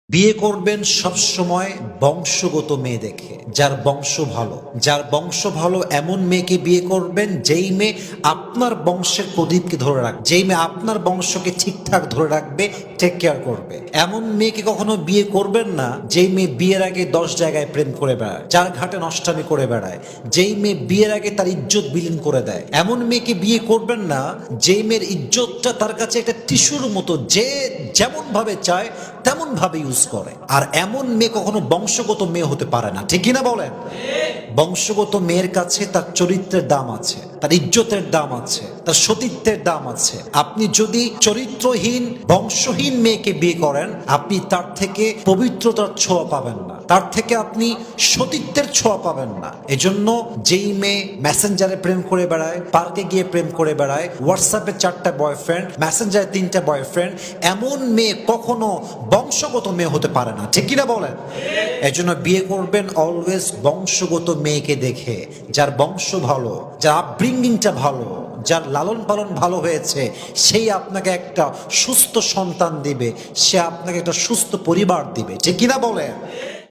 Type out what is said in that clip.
বিয়ে করবেন সব সময় বংশগত মেয়ে দেখে, যার বংশ ভালো। যার বংশ ভালো এমন মেয়েকে বিয়ে করবেন যেই মেয়ে আপনার বংশের প্রদীপকে ধরে রাখবে, যেই মেয়ে আপনার বংশকে ঠিকঠাক ধরে রাখবে, টেক কেয়ার করবে। এমন মেয়েকে কখনো বিয়ে করবেন না যেই মেয়ে বিয়ের আগে 10 জায়গায় প্রেম করে বেড়ায়, যার ঘাটে নষ্টামি করে বেড়ায়, যেই মেয়ে বিয়ের আগে তার ইজ্জত বিলীন করে দেয়। এমন মেয়েকে বিয়ে করবেন না যেই মেয়ের ইজ্জতটা তার কাছে একটা টিস্যুর মতো, যে যেমন ভাবে চায় তেমন ভাবে ইউজ করে। আর এমন মেয়ে কখনো বংশগত মেয়ে হতে পারে না, ঠিক কিনা বলেন? বংশগত মেয়ের কাছে তার চরিত্রের দাম আছে, তার ইজ্জতের দাম আছে, তার সতীত্বের দাম আছে। আপনি যদি চরিত্রহীন বংশহীন মেয়েকে বিয়ে করেন, আপনি তার থেকে পবিত্রতার ছোঁয়া পাবেন না, তার থেকে আপনি সতীত্বের ছোঁয়া পাবেন না। এজন্য যেই মেয়ে মেসেঞ্জারে প্রেম করে বেড়ায়, পার্কে গিয়ে প্রেম করে বেড়ায়, হোয়াটসঅ্যাপে 4টা বয়ফ্রেন্ড, মেসেঞ্জারে 3টা বয়ফ্রেন্ড, এমন মেয়ে কখনো বংশগত মেয়ে হতে পারে না, ঠিক কিনা বলেন? এজন্য বিয়ে করবেন অলওয়েজ বংশগত মেয়েকে দেখে, যার বংশ ভালো, যার আপব্রিঙ্গিংটা ভালো, যার লালন পালন ভালো হয়েছে, সেই আপনাকে একটা সুস্থ সন্তান দিবে, সে আপনাকে একটা সুস্থ পরিবার দিবে, ঠিক কিনা বলেন?